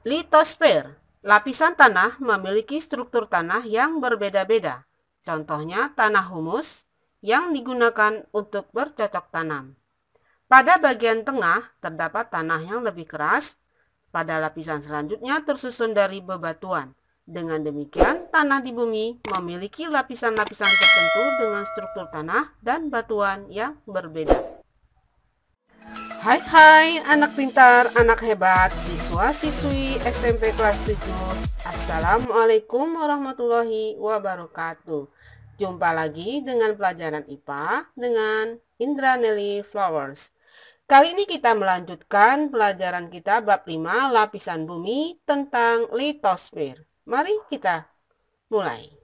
Litosfer, lapisan tanah memiliki struktur tanah yang berbeda-beda. Contohnya tanah humus yang digunakan untuk bercocok tanam. Pada bagian tengah terdapat tanah yang lebih keras. Pada lapisan selanjutnya tersusun dari bebatuan. Dengan demikian, tanah di bumi memiliki lapisan-lapisan tertentu dengan struktur tanah dan batuan yang berbeda. Hai anak pintar, anak hebat, siswa-siswi SMP kelas 7. Assalamualaikum warahmatullahi wabarakatuh. Jumpa lagi dengan pelajaran IPA dengan Indra Nelly Flowers. Kali ini kita melanjutkan pelajaran kita bab 5 lapisan bumi tentang litosfer. Mari kita mulai.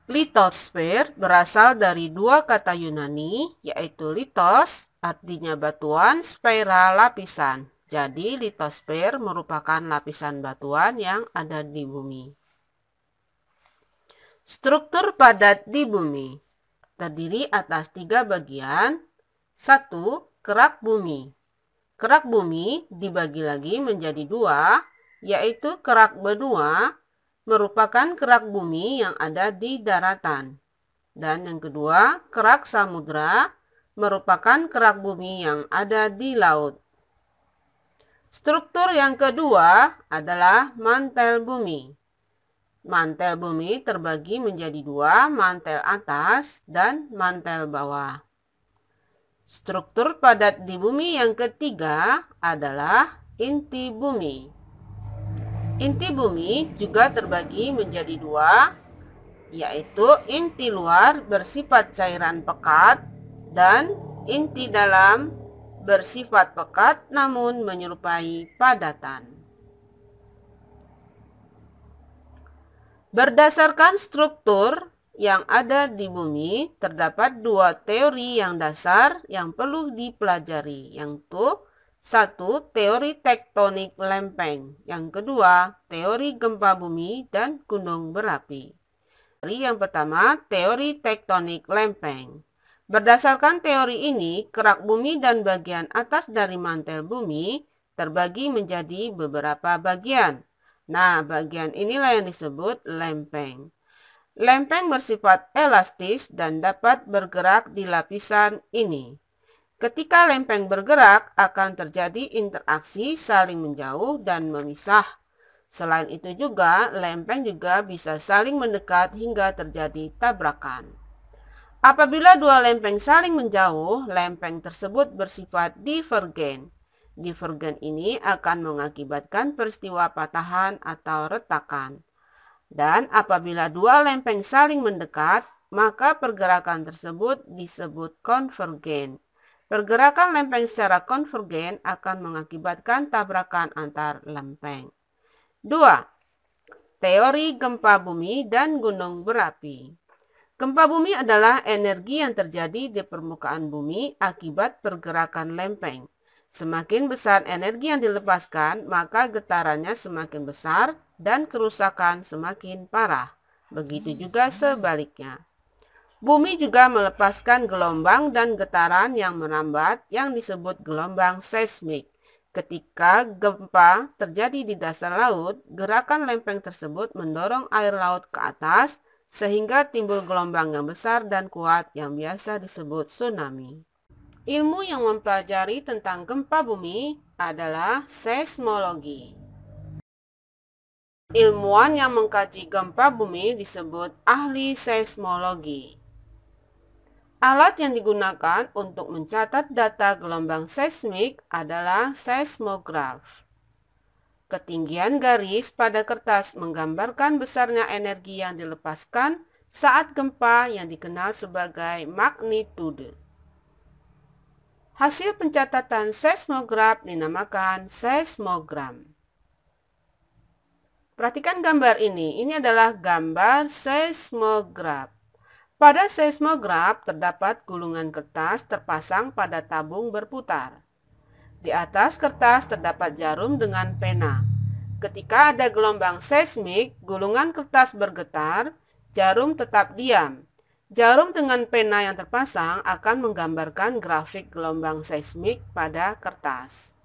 Litosfer berasal dari dua kata Yunani, yaitu litos, artinya batuan, sfera, lapisan. Jadi litosfer merupakan lapisan batuan yang ada di bumi. Struktur padat di bumi terdiri atas 3 bagian. 1. Kerak bumi. Kerak bumi dibagi lagi menjadi 2, yaitu kerak benua, merupakan kerak bumi yang ada di daratan. Dan yang kedua, kerak samudra, merupakan kerak bumi yang ada di laut. Struktur yang kedua adalah mantel bumi. Mantel bumi terbagi menjadi 2, mantel atas dan mantel bawah. Struktur padat di bumi yang ketiga adalah inti bumi. Inti bumi juga terbagi menjadi 2, yaitu inti luar bersifat cairan pekat dan inti dalam bersifat pekat namun menyerupai padatan. Berdasarkan struktur yang ada di bumi, terdapat 2 teori yang dasar yang perlu dipelajari, yaitu 1. Teori tektonik lempeng. Yang kedua, teori gempa bumi dan gunung berapi. Yang pertama, teori tektonik lempeng. Berdasarkan teori ini, kerak bumi dan bagian atas dari mantel bumi terbagi menjadi beberapa bagian. Nah, bagian inilah yang disebut lempeng. Lempeng bersifat elastis dan dapat bergerak di lapisan ini. Ketika lempeng bergerak, akan terjadi interaksi saling menjauh dan memisah. Selain itu juga, lempeng juga bisa saling mendekat hingga terjadi tabrakan. Apabila 2 lempeng saling menjauh, lempeng tersebut bersifat divergen. Divergen ini akan mengakibatkan peristiwa patahan atau retakan. Dan apabila 2 lempeng saling mendekat, maka pergerakan tersebut disebut konvergen. Pergerakan lempeng secara konvergen akan mengakibatkan tabrakan antar lempeng. 2. Teori gempa bumi dan gunung berapi. Gempa bumi adalah energi yang terjadi di permukaan bumi akibat pergerakan lempeng. Semakin besar energi yang dilepaskan, maka getarannya semakin besar dan kerusakan semakin parah. Begitu juga sebaliknya. Bumi juga melepaskan gelombang dan getaran yang merambat yang disebut gelombang seismik. Ketika gempa terjadi di dasar laut, gerakan lempeng tersebut mendorong air laut ke atas sehingga timbul gelombang yang besar dan kuat yang biasa disebut tsunami. Ilmu yang mempelajari tentang gempa bumi adalah seismologi. Ilmuwan yang mengkaji gempa bumi disebut ahli seismologi. Alat yang digunakan untuk mencatat data gelombang seismik adalah seismograf. Ketinggian garis pada kertas menggambarkan besarnya energi yang dilepaskan saat gempa yang dikenal sebagai magnitude. Hasil pencatatan seismograf dinamakan seismogram. Perhatikan gambar ini adalah gambar seismograf. Pada seismograf terdapat gulungan kertas terpasang pada tabung berputar. Di atas kertas terdapat jarum dengan pena. Ketika ada gelombang seismik, gulungan kertas bergetar, jarum tetap diam. Jarum dengan pena yang terpasang akan menggambarkan grafik gelombang seismik pada kertas.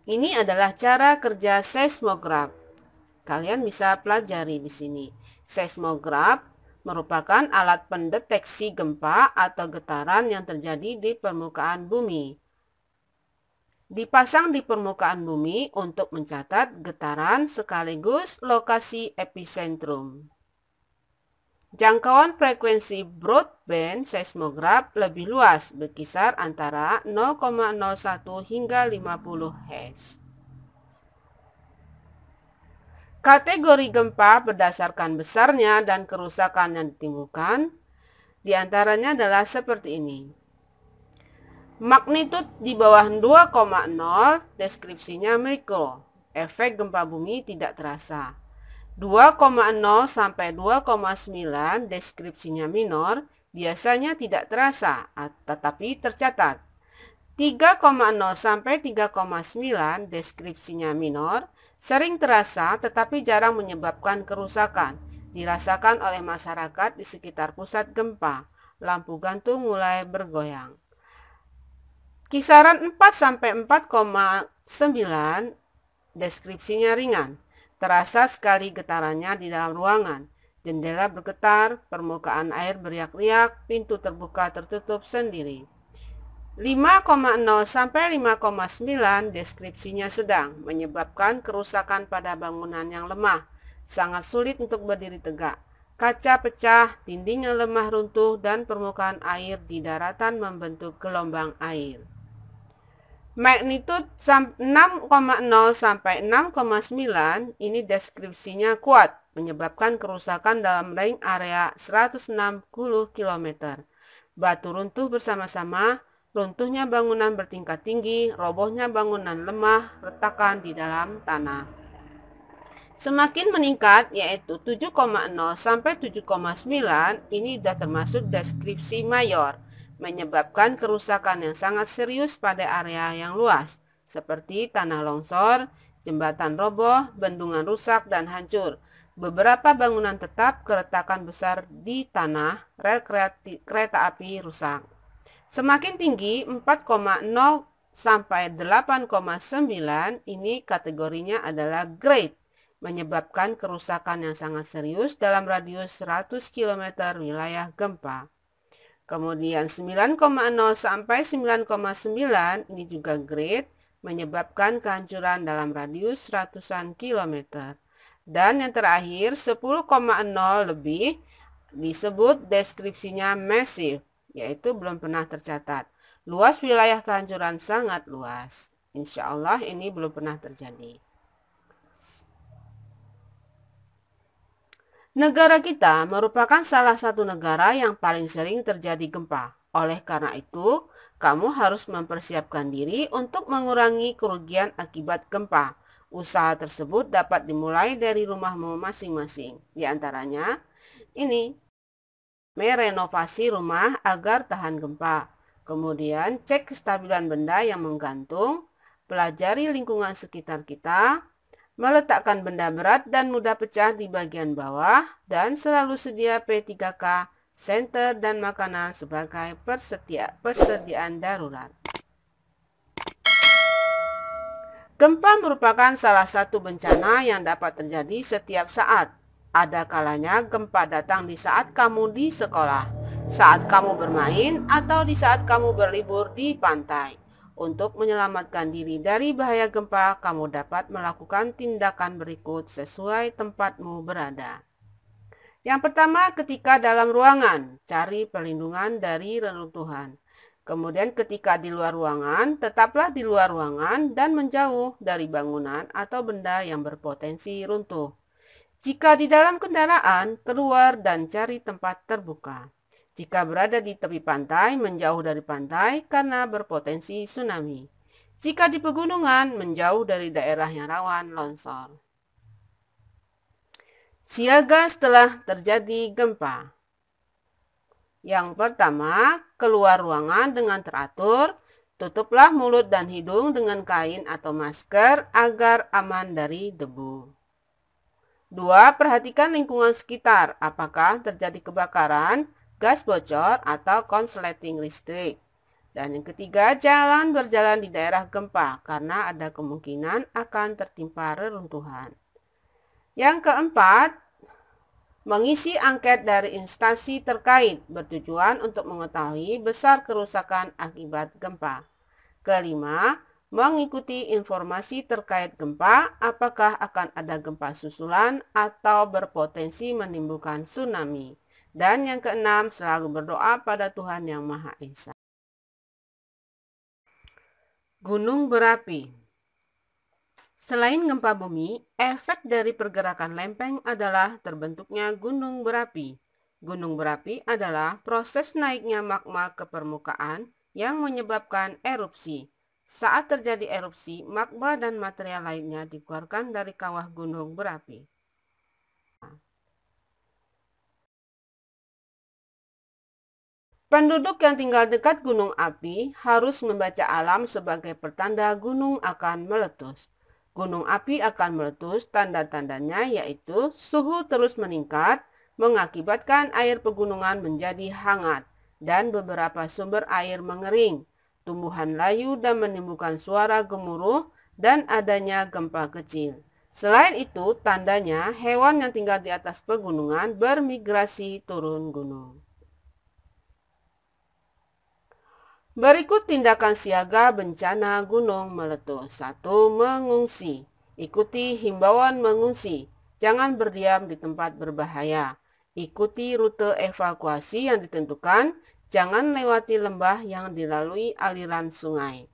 Ini adalah cara kerja seismograf. Kalian bisa pelajari di sini. Seismograf merupakan alat pendeteksi gempa atau getaran yang terjadi di permukaan bumi. Dipasang di permukaan bumi untuk mencatat getaran sekaligus lokasi epicentrum. Jangkauan frekuensi broadband seismograf lebih luas, berkisar antara 0,01 hingga 50 Hz. Kategori gempa berdasarkan besarnya dan kerusakan yang ditimbulkan, diantaranya adalah seperti ini. Magnitud di bawah 2,0, deskripsinya mikro, efek gempa bumi tidak terasa. 2,0 sampai 2,9 deskripsinya minor, biasanya tidak terasa, tetapi tercatat. 3,0 sampai 3,9 deskripsinya minor, sering terasa tetapi jarang menyebabkan kerusakan. Dirasakan oleh masyarakat di sekitar pusat gempa. Lampu gantung mulai bergoyang. Kisaran 4 sampai 4,9 deskripsinya ringan. Terasa sekali getarannya di dalam ruangan. Jendela bergetar, permukaan air beriak-riak, pintu terbuka tertutup sendiri. 5,0 sampai 5,9 deskripsinya sedang, menyebabkan kerusakan pada bangunan yang lemah. Sangat sulit untuk berdiri tegak. Kaca pecah, dinding yang lemah runtuh, dan permukaan air di daratan membentuk gelombang air. Magnitud 6,0 sampai 6,9 ini deskripsinya kuat, menyebabkan kerusakan dalam range area 160 km. Batu runtuh bersama-sama, runtuhnya bangunan bertingkat tinggi, robohnya bangunan lemah, retakan di dalam tanah. Semakin meningkat, yaitu 7,0 sampai 7,9, ini sudah termasuk deskripsi mayor, menyebabkan kerusakan yang sangat serius pada area yang luas, seperti tanah longsor, jembatan roboh, bendungan rusak dan hancur. Beberapa bangunan tetap, keretakan besar di tanah, rel kereta api rusak. Semakin tinggi 4,0 sampai 8,9 ini kategorinya adalah grade, menyebabkan kerusakan yang sangat serius dalam radius 100 km wilayah gempa. Kemudian 9,0 sampai 9,9 ini juga grade, menyebabkan kehancuran dalam radius ratusan kilometer. Dan yang terakhir 10,0 lebih disebut deskripsinya massive, yaitu belum pernah tercatat. Luas wilayah kehancuran sangat luas. Insya Allah ini belum pernah terjadi. Negara kita merupakan salah satu negara yang paling sering terjadi gempa. Oleh karena itu, kamu harus mempersiapkan diri untuk mengurangi kerugian akibat gempa. Usaha tersebut dapat dimulai dari rumahmu masing-masing. Di antaranya, ini, merenovasi rumah agar tahan gempa. Kemudian, cek kestabilan benda yang menggantung, pelajari lingkungan sekitar kita, meletakkan benda berat dan mudah pecah di bagian bawah, dan selalu sedia P3K, senter, dan makanan sebagai persediaan darurat. Gempa merupakan salah satu bencana yang dapat terjadi setiap saat. Ada kalanya gempa datang di saat kamu di sekolah, saat kamu bermain, atau di saat kamu berlibur di pantai. Untuk menyelamatkan diri dari bahaya gempa, kamu dapat melakukan tindakan berikut sesuai tempatmu berada. Yang pertama, ketika dalam ruangan, cari perlindungan dari reruntuhan. Kemudian ketika di luar ruangan, tetaplah di luar ruangan dan menjauh dari bangunan atau benda yang berpotensi runtuh. Jika di dalam kendaraan, keluar dan cari tempat terbuka. Jika berada di tepi pantai, menjauh dari pantai karena berpotensi tsunami. Jika di pegunungan, menjauh dari daerah yang rawan longsor. Siaga setelah terjadi gempa. Yang pertama, keluar ruangan dengan teratur. Tutuplah mulut dan hidung dengan kain atau masker agar aman dari debu. 2. Perhatikan lingkungan sekitar. Apakah terjadi kebakaran, gas bocor, atau konsleting listrik. Dan yang ketiga, jangan berjalan di daerah gempa karena ada kemungkinan akan tertimpa reruntuhan. Yang keempat, mengisi angket dari instansi terkait bertujuan untuk mengetahui besar kerusakan akibat gempa. Kelima, mengikuti informasi terkait gempa, apakah akan ada gempa susulan atau berpotensi menimbulkan tsunami. Dan yang keenam, selalu berdoa pada Tuhan Yang Maha Esa. Gunung berapi. Selain gempa bumi, efek dari pergerakan lempeng adalah terbentuknya gunung berapi. Gunung berapi adalah proses naiknya magma ke permukaan yang menyebabkan erupsi. Saat terjadi erupsi, magma dan material lainnya dikeluarkan dari kawah gunung berapi. Penduduk yang tinggal dekat gunung api harus membaca alam sebagai pertanda gunung akan meletus. Gunung api akan meletus, tanda-tandanya yaitu suhu terus meningkat, mengakibatkan air pegunungan menjadi hangat, dan beberapa sumber air mengering, tumbuhan layu dan menimbulkan suara gemuruh, dan adanya gempa kecil. Selain itu, tandanya hewan yang tinggal di atas pegunungan bermigrasi turun gunung. Berikut tindakan siaga bencana gunung meletus. 1. Mengungsi. Ikuti himbauan mengungsi. Jangan berdiam di tempat berbahaya. Ikuti rute evakuasi yang ditentukan. Jangan lewati lembah yang dilalui aliran sungai.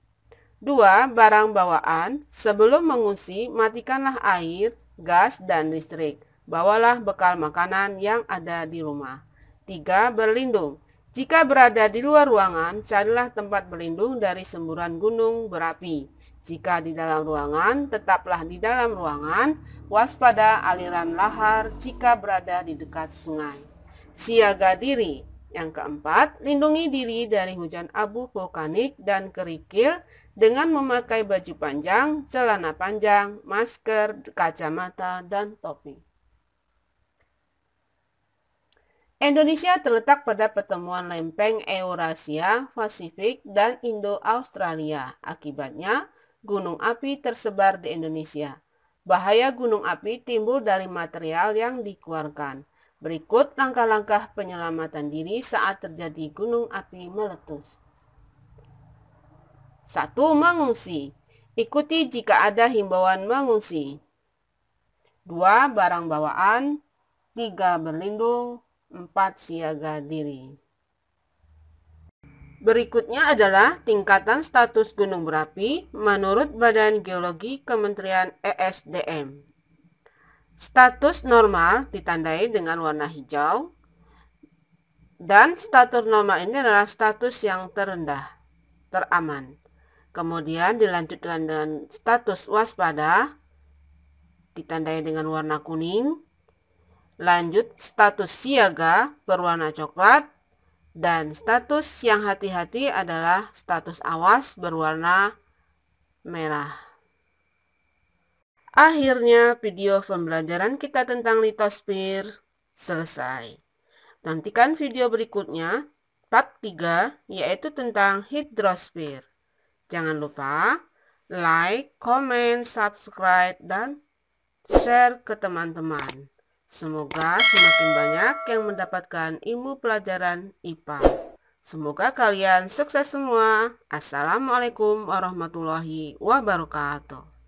2. Barang bawaan. Sebelum mengungsi, matikanlah air, gas, dan listrik. Bawalah bekal makanan yang ada di rumah. 3. Berlindung. Jika berada di luar ruangan, carilah tempat berlindung dari semburan gunung berapi. Jika di dalam ruangan, tetaplah di dalam ruangan. Waspada aliran lahar jika berada di dekat sungai. Siaga diri. Yang keempat, lindungi diri dari hujan abu vulkanik dan kerikil dengan memakai baju panjang, celana panjang, masker, kacamata, dan topi. Indonesia terletak pada pertemuan lempeng Eurasia, Pasifik, dan Indo-Australia. Akibatnya, gunung api tersebar di Indonesia. Bahaya gunung api timbul dari material yang dikeluarkan. Berikut langkah-langkah penyelamatan diri saat terjadi gunung api meletus. 1. Mengungsi. Ikuti jika ada himbauan mengungsi. 2. Barang bawaan. 3. Berlindung. 4. Siaga diri. Berikutnya adalah tingkatan status gunung berapi menurut Badan Geologi Kementerian ESDM. Status normal ditandai dengan warna hijau, dan status normal ini adalah status yang terendah, teraman. Kemudian dilanjutkan dengan status waspada, ditandai dengan warna kuning. Lanjut status siaga berwarna coklat, dan status yang hati-hati adalah status awas berwarna merah. Akhirnya video pembelajaran kita tentang litosfer selesai. Nantikan video berikutnya, part 3, yaitu tentang hidrosfer. Jangan lupa like, comment, subscribe, dan share ke teman-teman. Semoga semakin banyak yang mendapatkan ilmu pelajaran IPA. Semoga kalian sukses semua. Assalamualaikum warahmatullahi wabarakatuh.